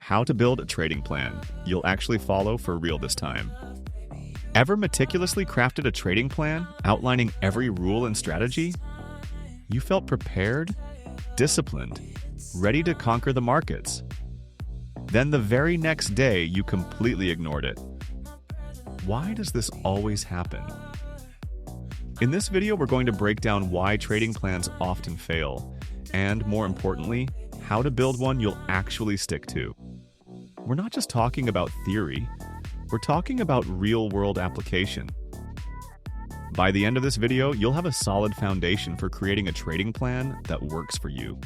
How to build a trading plan you'll actually follow for real this time. Ever meticulously crafted a trading plan outlining every rule and strategy? You felt prepared, disciplined, ready to conquer the markets. Then the very next day, you completely ignored it. Why does this always happen? In this video, we're going to break down why trading plans often fail, and more importantly, how to build one you'll actually stick to. We're not just talking about theory, we're talking about real-world application. By the end of this video, you'll have a solid foundation for creating a trading plan that works for you.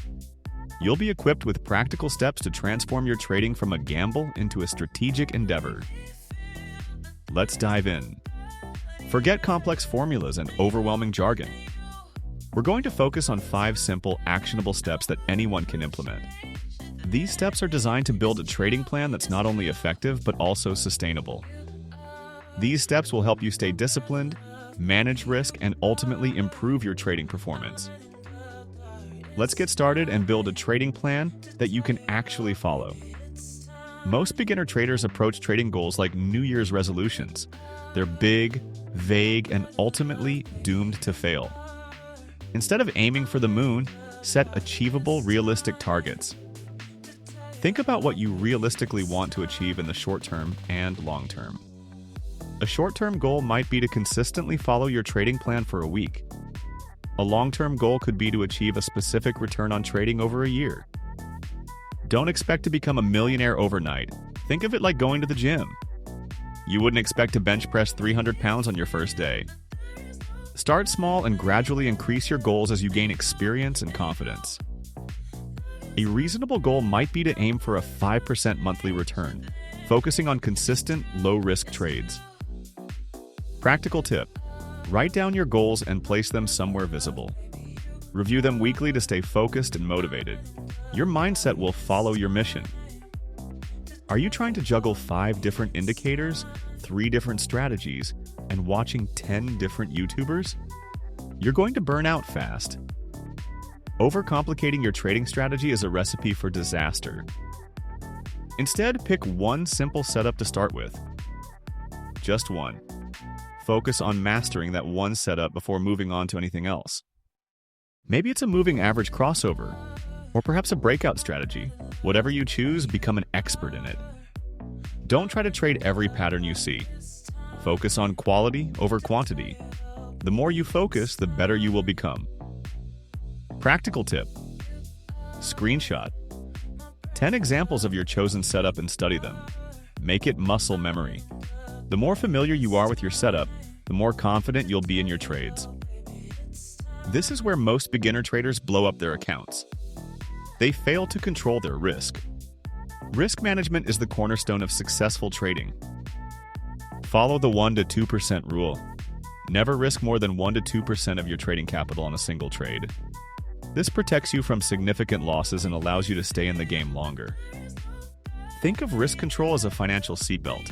You'll be equipped with practical steps to transform your trading from a gamble into a strategic endeavor. Let's dive in. Forget complex formulas and overwhelming jargon. We're going to focus on 5 simple, actionable steps that anyone can implement. These steps are designed to build a trading plan that's not only effective, but also sustainable. These steps will help you stay disciplined, manage risk, and ultimately improve your trading performance. Let's get started and build a trading plan that you can actually follow. Most beginner traders approach trading goals like New Year's resolutions. They're big, vague, and ultimately doomed to fail. Instead of aiming for the moon, set achievable, realistic targets. Think about what you realistically want to achieve in the short term and long term. A short-term goal might be to consistently follow your trading plan for a week. A long-term goal could be to achieve a specific return on trading over a year. Don't expect to become a millionaire overnight. Think of it like going to the gym. You wouldn't expect to bench press 300 pounds on your first day. Start small and gradually increase your goals as you gain experience and confidence. A reasonable goal might be to aim for a 5% monthly return, focusing on consistent, low-risk trades. Practical tip: write down your goals and place them somewhere visible. Review them weekly to stay focused and motivated. Your mindset will follow your mission. Are you trying to juggle 5 different indicators, 3 different strategies, and watching 10 different YouTubers? You're going to burn out fast. Overcomplicating your trading strategy is a recipe for disaster. Instead, pick one simple setup to start with. Just one. Focus on mastering that one setup before moving on to anything else. Maybe it's a moving average crossover, or perhaps a breakout strategy. Whatever you choose, become an expert in it. Don't try to trade every pattern you see. Focus on quality over quantity. The more you focus, the better you will become. Practical tip: screenshot 10 examples of your chosen setup and study them. Make it muscle memory. The more familiar you are with your setup, the more confident you'll be in your trades. This is where most beginner traders blow up their accounts. They fail to control their risk. Risk management is the cornerstone of successful trading. Follow the 1 to 2% rule. Never risk more than 1 to 2% of your trading capital on a single trade. This protects you from significant losses and allows you to stay in the game longer. Think of risk control as a financial seatbelt.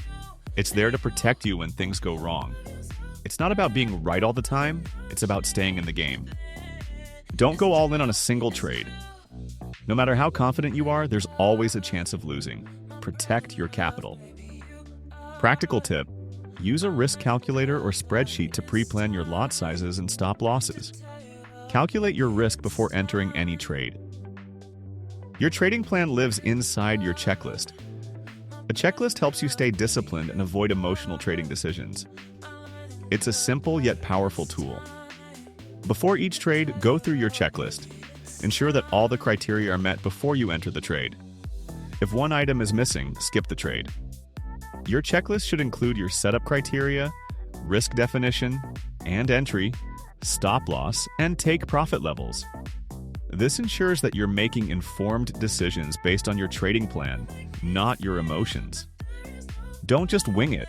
It's there to protect you when things go wrong. It's not about being right all the time, it's about staying in the game. Don't go all in on a single trade. No matter how confident you are, there's always a chance of losing. Protect your capital. Practical tip: use a risk calculator or spreadsheet to pre-plan your lot sizes and stop losses. Calculate your risk before entering any trade. Your trading plan lives inside your checklist. A checklist helps you stay disciplined and avoid emotional trading decisions. It's a simple yet powerful tool. Before each trade, go through your checklist. Ensure that all the criteria are met before you enter the trade. If one item is missing, skip the trade. Your checklist should include your setup criteria, risk definition and entry, stop loss, and take profit levels. This ensures that you're making informed decisions based on your trading plan, not your emotions. Don't just wing it.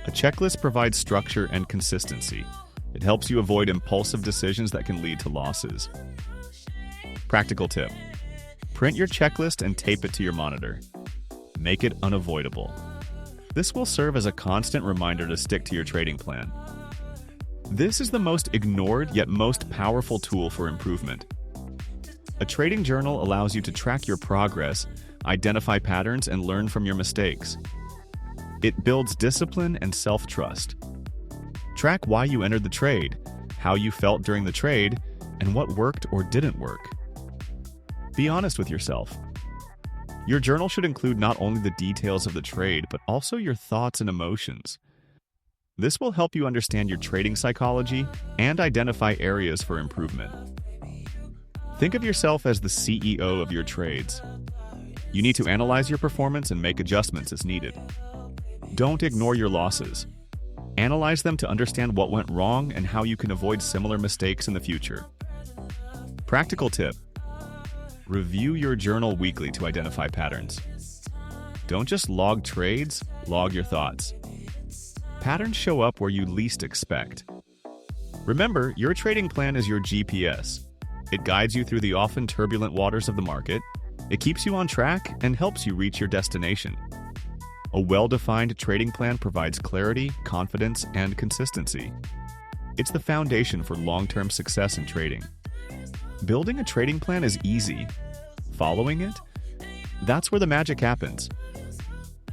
A checklist provides structure and consistency. It helps you avoid impulsive decisions that can lead to losses. Practical tip: print your checklist and tape it to your monitor. Make it unavoidable. This will serve as a constant reminder to stick to your trading plan. This is the most ignored yet most powerful tool for improvement. A trading journal allows you to track your progress, identify patterns, and learn from your mistakes. It builds discipline and self-trust. Track why you entered the trade, how you felt during the trade, and what worked or didn't work. Be honest with yourself. Your journal should include not only the details of the trade, but also your thoughts and emotions. This will help you understand your trading psychology and identify areas for improvement. Think of yourself as the CEO of your trades. You need to analyze your performance and make adjustments as needed. Don't ignore your losses. Analyze them to understand what went wrong and how you can avoid similar mistakes in the future. Practical tip: review your journal weekly to identify patterns. Don't just log trades, log your thoughts. Patterns show up where you least expect. Remember, your trading plan is your GPS. It guides you through the often turbulent waters of the market. It keeps you on track and helps you reach your destination. A well-defined trading plan provides clarity, confidence, and consistency. It's the foundation for long-term success in trading. Building a trading plan is easy. Following it? That's where the magic happens.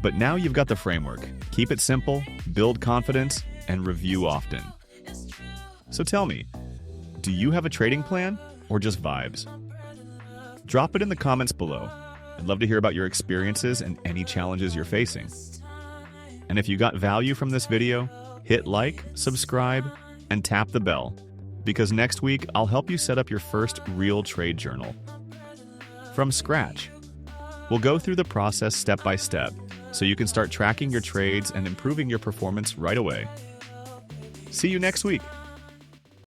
But now you've got the framework. Keep it simple, build confidence, and review often. So tell me, do you have a trading plan or just vibes? Drop it in the comments below. I'd love to hear about your experiences and any challenges you're facing. And if you got value from this video, hit like, subscribe, and tap the bell, because next week I'll help you set up your first real trade journal. From scratch. We'll go through the process step by step, so you can start tracking your trades and improving your performance right away. See you next week.